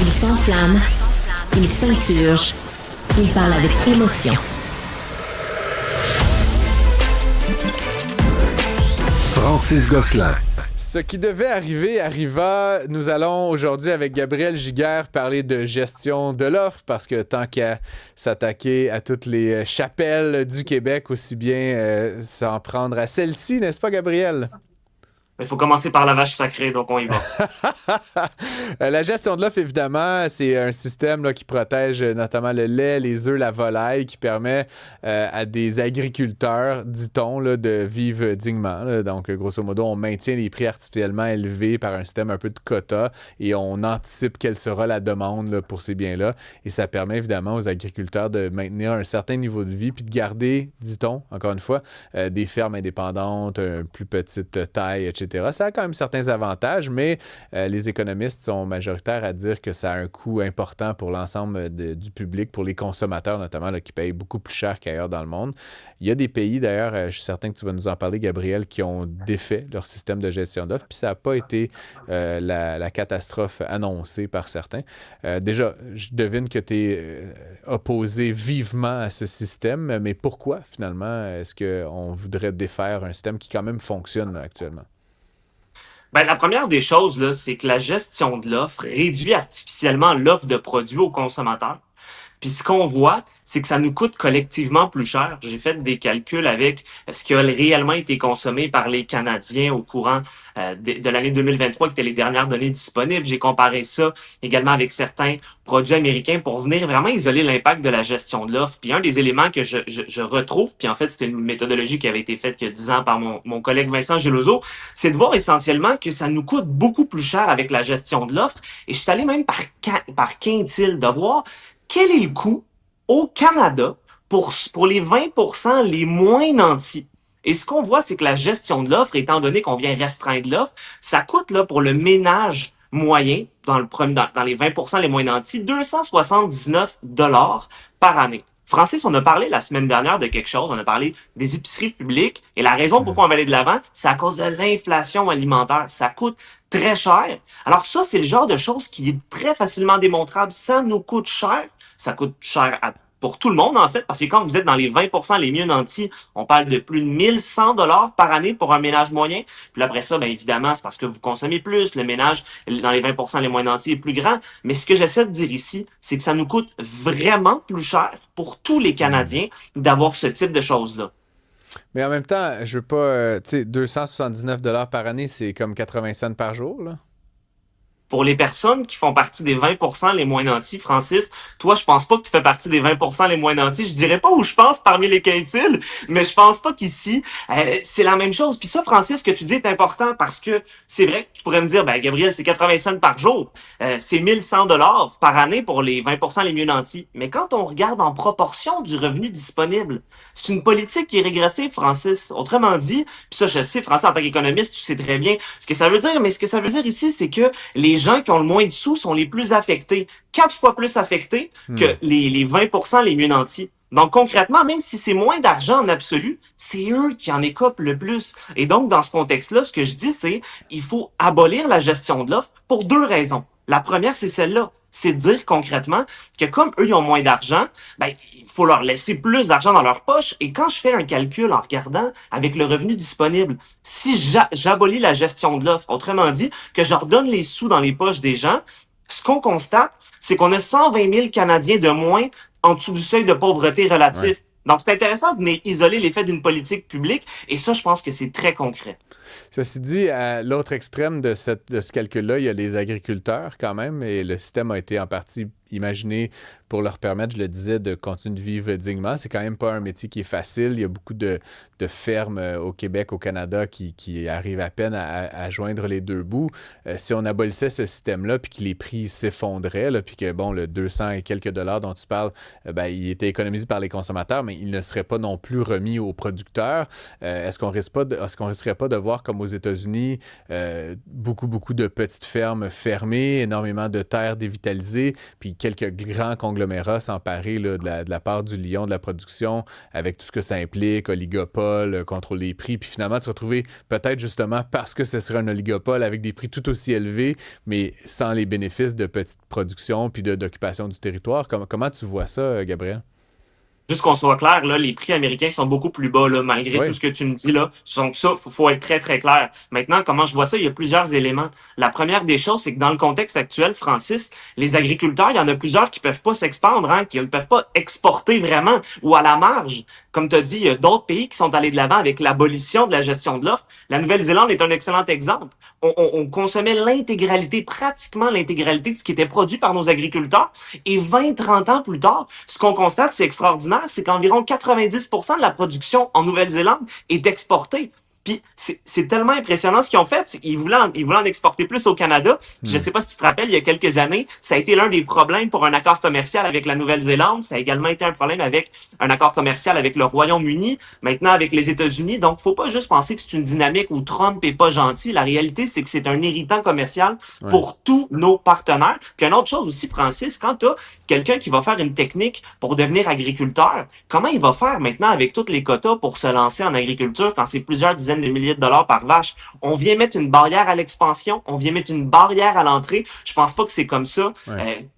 Il s'enflamme, il s'insurge, il parle avec émotion. Francis Gosselin. Ce qui devait arriver arriva. Nous allons aujourd'hui avec Gabriel Giguère parler de gestion de l'offre parce que tant qu'à s'attaquer à toutes les chapelles du Québec, aussi bien s'en prendre à celle-ci, n'est-ce pas Gabriel? Il faut commencer par la vache sacrée, donc on y va. La gestion de l'offre, évidemment, c'est un système là, qui protège notamment le lait, les œufs, la volaille, qui permet à des agriculteurs, dit-on, là, de vivre dignement. Là. Donc, grosso modo, on maintient les prix artificiellement élevés par un système un peu de quota et on anticipe quelle sera la demande là, pour ces biens-là. Et ça permet évidemment aux agriculteurs de maintenir un certain niveau de vie puis de garder, dit-on, encore une fois, des fermes indépendantes, une plus petite taille, etc. Ça a quand même certains avantages, mais les économistes sont majoritaires à dire que ça a un coût important pour l'ensemble du public, pour les consommateurs notamment, là, qui payent beaucoup plus cher qu'ailleurs dans le monde. Il y a des pays, d'ailleurs, je suis certain que tu vas nous en parler, Gabriel, qui ont défait leur système de gestion d'offres, puis ça n'a pas été la catastrophe annoncée par certains. Déjà, je devine que tu es opposé vivement à ce système, mais pourquoi, finalement, est-ce qu'on voudrait défaire un système qui, quand même, fonctionne là, actuellement? Ben, la première des choses, là, c'est que la gestion de l'offre réduit artificiellement l'offre de produits aux consommateurs. Puis ce qu'on voit, c'est que ça nous coûte collectivement plus cher. J'ai fait des calculs avec ce qui a réellement été consommé par les Canadiens au courant de l'année 2023, qui étaient les dernières données disponibles. J'ai comparé ça également avec certains produits américains pour venir vraiment isoler l'impact de la gestion de l'offre. Puis un des éléments que je retrouve, puis en fait, c'était une méthodologie qui avait été faite il y a 10 ans par mon collègue Vincent Geloso, c'est de voir essentiellement que ça nous coûte beaucoup plus cher avec la gestion de l'offre. Et je suis allé même par quintile de voir quel est le coût au Canada pour les 20% les moins nantis. Et ce qu'on voit, c'est que la gestion de l'offre, étant donné qu'on vient restreindre l'offre, ça coûte là pour le ménage moyen, dans les 20% les moins nantis, 279 $ par année. Francis, on a parlé la semaine dernière de quelque chose, on a parlé des épiceries publiques, et la raison pourquoi on va aller de l'avant, c'est à cause de l'inflation alimentaire. Ça coûte très cher. Alors ça, c'est le genre de chose qui est très facilement démontrable. Ça nous coûte cher. Ça coûte cher pour tout le monde, en fait, parce que quand vous êtes dans les 20% les mieux nantis, on parle de plus de 1100 $ par année pour un ménage moyen. Puis après ça, bien évidemment, c'est parce que vous consommez plus. Le ménage dans les 20% les moins nantis est plus grand. Mais ce que j'essaie de dire ici, c'est que ça nous coûte vraiment plus cher pour tous les Canadiens d'avoir ce type de choses-là. Mais en même temps, je veux pas... tu sais, 279 $ par année, c'est comme 80 cents par jour, là. Pour les personnes qui font partie des 20% les moins nantis, Francis, toi, je pense pas que tu fais partie des 20% les moins nantis. Je dirais pas où je pense parmi les quintiles, mais je pense pas qu'ici, c'est la même chose. Puis ça, Francis, ce que tu dis est important parce que c'est vrai que tu pourrais me dire, ben Gabriel, c'est 80 cents par jour. C'est 1100 $ par année pour les 20% les mieux nantis. Mais quand on regarde en proportion du revenu disponible, c'est une politique qui est régressive, Francis. Autrement dit, puis ça, je sais, Francis, en tant qu'économiste, tu sais très bien ce que ça veut dire, mais ce que ça veut dire ici, c'est que les gens qui ont le moins de sous sont les plus affectés. 4 fois plus affectés que les 20% les mieux nantis. Donc, concrètement, même si c'est moins d'argent en absolu, c'est eux qui en écopent le plus. Et donc, dans ce contexte-là, ce que je dis, c'est il faut abolir la gestion de l'offre pour 2 raisons. La première, c'est celle-là. C'est de dire concrètement que comme eux, ils ont moins d'argent, ben, il faut leur laisser plus d'argent dans leur poche. Et quand je fais un calcul en regardant avec le revenu disponible, si j'abolis la gestion de l'offre, autrement dit, que je redonne les sous dans les poches des gens, ce qu'on constate, c'est qu'on a 120 000 Canadiens de moins en dessous du seuil de pauvreté relatif. Ouais. Donc, c'est intéressant de venir isoler l'effet d'une politique publique. Et ça, je pense que c'est très concret. Ceci dit, à l'autre extrême de ce calcul-là, il y a les agriculteurs quand même, et le système a été en partie imaginé pour leur permettre, je le disais, de continuer de vivre dignement. C'est quand même pas un métier qui est facile. Il y a beaucoup de fermes au Québec, au Canada, qui arrivent à peine à joindre les deux bouts. Si on abolissait ce système-là, puis que les prix s'effondraient, là, puis que, bon, le 200 et quelques dollars dont tu parles, ben, il était économisé par les consommateurs, mais il ne serait pas non plus remis aux producteurs. Est-ce qu'on risquerait pas de voir, comme aux États-Unis, beaucoup de petites fermes fermées, énormément de terres dévitalisées, puis quelques grands conglomérats s'emparer là, de la part du lion de la production avec tout ce que ça implique, oligopole, contrôle des prix, puis finalement, se retrouver peut-être justement parce que ce serait un oligopole avec des prix tout aussi élevés, mais sans les bénéfices de petite production puis d'occupation du territoire. Comment tu vois ça, Gabriel? Juste qu'on soit clair, là, les prix américains sont beaucoup plus bas, là, malgré Oui. tout ce que tu me dis là. Donc ça, faut être très, très clair. Maintenant, comment je vois ça, il y a plusieurs éléments. La première des choses, c'est que dans le contexte actuel, Francis, les agriculteurs, il y en a plusieurs qui peuvent pas s'expandre, hein, qui ne peuvent pas exporter vraiment ou à la marge. Comme tu as dit, il y a d'autres pays qui sont allés de l'avant avec l'abolition de la gestion de l'offre. La Nouvelle-Zélande est un excellent exemple. On consommait l'intégralité, pratiquement l'intégralité de ce qui était produit par nos agriculteurs. Et 20-30 ans plus tard, ce qu'on constate, c'est extraordinaire, c'est qu'environ 90% de la production en Nouvelle-Zélande est exportée. Puis c'est tellement impressionnant ce qu'ils ont fait. Ils voulaient en exporter plus au Canada. Puis je sais pas si tu te rappelles, il y a quelques années, ça a été l'un des problèmes pour un accord commercial avec la Nouvelle-Zélande. Ça a également été un problème avec un accord commercial avec le Royaume-Uni, maintenant avec les États-Unis. Donc, faut pas juste penser que c'est une dynamique où Trump est pas gentil. La réalité, c'est que c'est un irritant commercial pour tous nos partenaires. Puis une autre chose aussi, Francis, quand tu as quelqu'un qui va faire une technique pour devenir agriculteur, comment il va faire maintenant avec tous les quotas pour se lancer en agriculture quand c'est plusieurs dizaines de milliers de dollars par vache? On vient mettre une barrière à l'expansion, on vient mettre une barrière à l'entrée. Je pense pas que c'est comme ça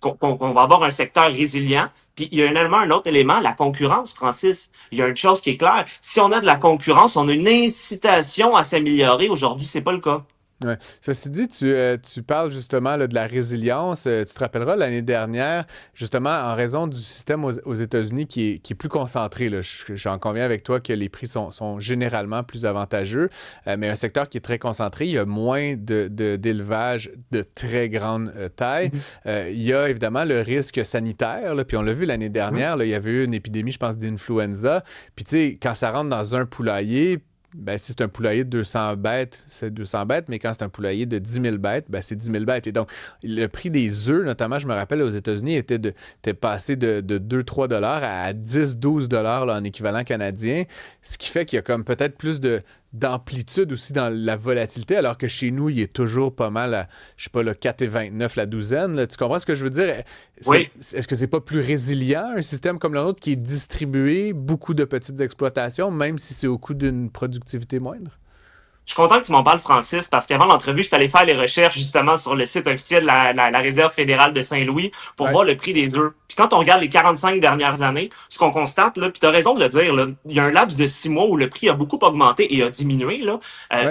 qu'on va avoir un secteur résilient. Puis il y a un autre élément, la concurrence, Francis. Il y a une chose qui est claire. Si on a de la concurrence, on a une incitation à s'améliorer. Aujourd'hui, c'est pas le cas. Ouais. Ceci dit, tu parles justement là, de la résilience. Tu te rappelleras l'année dernière, justement, en raison du système aux États-Unis qui est plus concentré. Là. J'en conviens avec toi que les prix sont généralement plus avantageux, mais un secteur qui est très concentré, il y a moins d'élevage de très grande taille. Il y a évidemment le risque sanitaire, là, puis on l'a vu l'année dernière, là, il y avait eu une épidémie, je pense, d'influenza. Puis tu sais, quand ça rentre dans un poulailler, ben, si c'est un poulailler de 200 bêtes, c'est 200 bêtes, mais quand c'est un poulailler de 10 000 bêtes, ben, c'est 10 000 bêtes. Et donc, le prix des œufs, notamment, je me rappelle, aux États-Unis, était passé de 2-3 à 10-12 là, en équivalent canadien, ce qui fait qu'il y a comme peut-être plus d'amplitude aussi dans la volatilité, alors que chez nous, il est toujours pas mal à, je sais pas, le 4,29 la douzaine. Là. Tu comprends ce que je veux dire? Oui. Est-ce que c'est pas plus résilient, un système comme le nôtre qui est distribué, beaucoup de petites exploitations, même si c'est au coût d'une productivité moindre? Je suis content que tu m'en parles, Francis, parce qu'avant l'entrevue, je suis allé faire les recherches justement sur le site officiel de la Réserve fédérale de Saint-Louis pour voir le prix des œufs. Puis quand on regarde les 45 dernières années, ce qu'on constate, là, puis tu as raison de le dire, là, il y a un laps de 6 mois où le prix a beaucoup augmenté et a diminué. Là.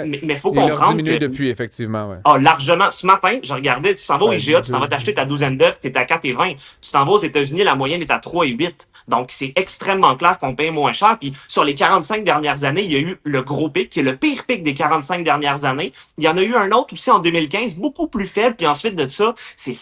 Mais il faut comprendre il a diminué depuis, effectivement. Ouais. Ah, largement. Ce matin, je regardais, tu t'en vas au IGA, tu t'en vas t'acheter ta douzaine d'œufs, t'es à 4,20. Tu t'en vas aux États-Unis, la moyenne est à 3,8. Donc, c'est extrêmement clair qu'on paye moins cher. Puis, sur les 45 dernières années, il y a eu le gros pic, qui est le pire pic des 45 dernières années. Il y en a eu un autre aussi en 2015, beaucoup plus faible. Puis ensuite de ça, c'est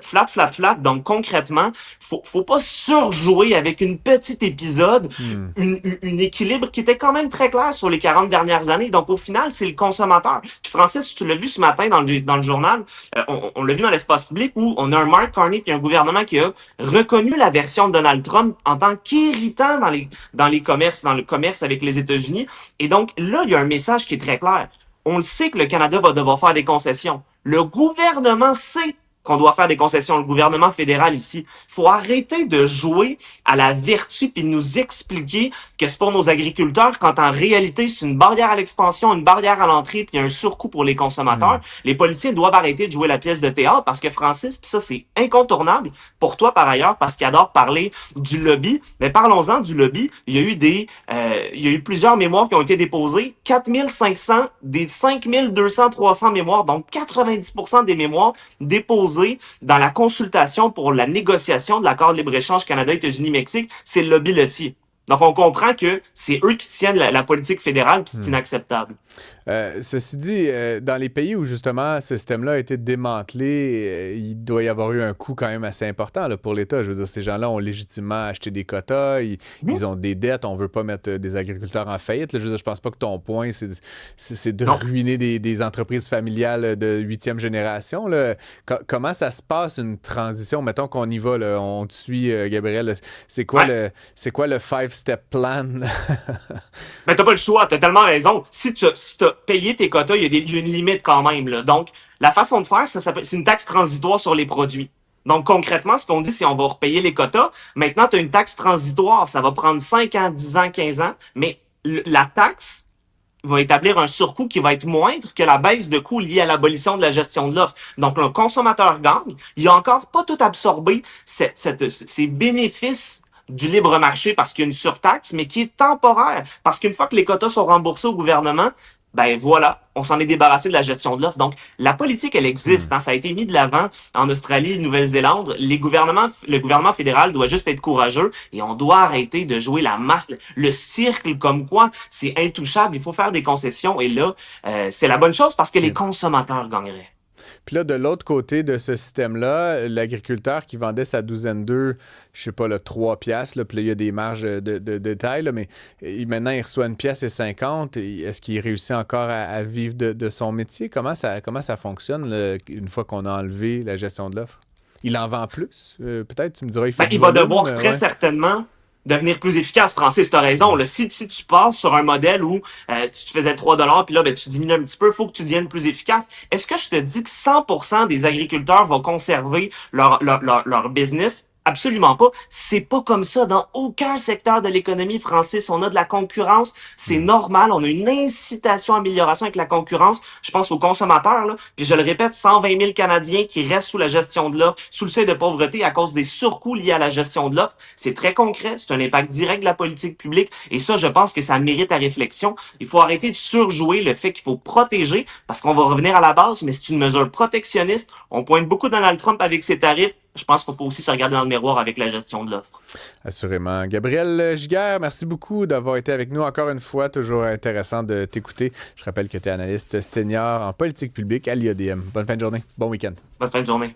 flat. Donc, concrètement, faut pas surjouer avec une petite épisode, une équilibre qui était quand même très clair sur les 40 dernières années. Donc, au final, c'est le consommateur. Puis, Francis, tu l'as vu ce matin dans le journal, on l'a vu dans l'espace public où on a un Mark Carney puis un gouvernement qui a reconnu la version de Donald Trump en tant qu'irritant dans le commerce avec les États-Unis. Et donc, là, il y a un message qui est très clair. On le sait que le Canada va devoir faire des concessions. Le gouvernement sait qu'on doit faire des concessions, le gouvernement fédéral ici. Il faut arrêter de jouer à la vertu puis de nous expliquer que c'est pour nos agriculteurs quand en réalité c'est une barrière à l'expansion, une barrière à l'entrée puis un surcoût pour les consommateurs. Les policiers doivent arrêter de jouer la pièce de théâtre parce que Francis, puis ça c'est incontournable pour toi par ailleurs parce qu'il adore parler du lobby. Mais parlons-en du lobby. Il y a eu plusieurs mémoires qui ont été déposées. 4500 des 5200, 300 mémoires, donc 90% des mémoires déposées dans la consultation pour la négociation de l'accord de libre-échange Canada-États-Unis-Mexique, c'est le lobby laitier. Donc, on comprend que c'est eux qui tiennent la politique fédérale, puis c'est inacceptable. Ceci dit, dans les pays où justement ce système-là a été démantelé, il doit y avoir eu un coût quand même assez important là, pour l'État. Je veux dire, ces gens-là ont légitimement acheté des quotas, ils ont des dettes, on veut pas mettre des agriculteurs en faillite. Là. Je veux dire, je pense pas que ton point, c'est de ruiner des entreprises familiales de 8e génération. Là. Comment ça se passe une transition? Mettons qu'on y va, là, on te suit, Gabriel. Là. C'est quoi le five-step plan? Mais t'as pas le choix, t'as tellement raison. Si t'as payé tes quotas, il y a une limite quand même. Là. Donc, la façon de faire, c'est une taxe transitoire sur les produits. Donc, concrètement, ce qu'on dit, c'est on va repayer les quotas. Maintenant, tu as une taxe transitoire. Ça va prendre 5 ans, 10 ans, 15 ans. Mais la taxe va établir un surcoût qui va être moindre que la baisse de coûts liée à l'abolition de la gestion de l'offre. Donc, le consommateur gagne. Il a encore pas tout absorbé ces bénéfices du libre marché parce qu'il y a une surtaxe, mais qui est temporaire. Parce qu'une fois que les quotas sont remboursés au gouvernement, ben voilà, on s'en est débarrassé de la gestion de l'offre. Donc, la politique, elle existe. Ça a été mis de l'avant en Australie, Nouvelle-Zélande. Le gouvernement fédéral doit juste être courageux et on doit arrêter de jouer la masse, le cirque comme quoi c'est intouchable. Il faut faire des concessions et là, c'est la bonne chose parce que les consommateurs gagneraient. Puis là, de l'autre côté de ce système-là, l'agriculteur qui vendait sa douzaine d'œufs, je sais pas, là, 3 piastres, là, puis là, il y a des marges de taille, là, mais maintenant, il reçoit 1,50 $. Est-ce qu'il réussit encore à vivre de son métier? Comment ça fonctionne là, une fois qu'on a enlevé la gestion de l'offre? Il en vend plus? Peut-être, tu me diras, il faut Il va devoir très certainement devenir plus efficace. Francis, tu as raison. Là, si tu passes sur un modèle où tu te faisais 3 $, puis là, tu diminues un petit peu, il faut que tu deviennes plus efficace. Est-ce que je te dis que 100% des agriculteurs vont conserver leur business? Absolument pas. C'est pas comme ça dans aucun secteur de l'économie, Francis. On a de la concurrence. C'est normal. On a une incitation à amélioration avec la concurrence. Je pense aux consommateurs, là. Puis je le répète, 120 000 Canadiens qui restent sous la gestion de l'offre, sous le seuil de pauvreté à cause des surcoûts liés à la gestion de l'offre. C'est très concret. C'est un impact direct de la politique publique. Et ça, je pense que ça mérite à réflexion. Il faut arrêter de surjouer le fait qu'il faut protéger parce qu'on va revenir à la base, mais c'est une mesure protectionniste. On pointe beaucoup Donald Trump avec ses tarifs. Je pense qu'il faut aussi se regarder dans le miroir avec la gestion de l'offre. Assurément. Gabriel Giguère, merci beaucoup d'avoir été avec nous encore une fois. Toujours intéressant de t'écouter. Je rappelle que tu es analyste senior en politique publique à l'IADM. Bonne fin de journée. Bon week-end. Bonne fin de journée.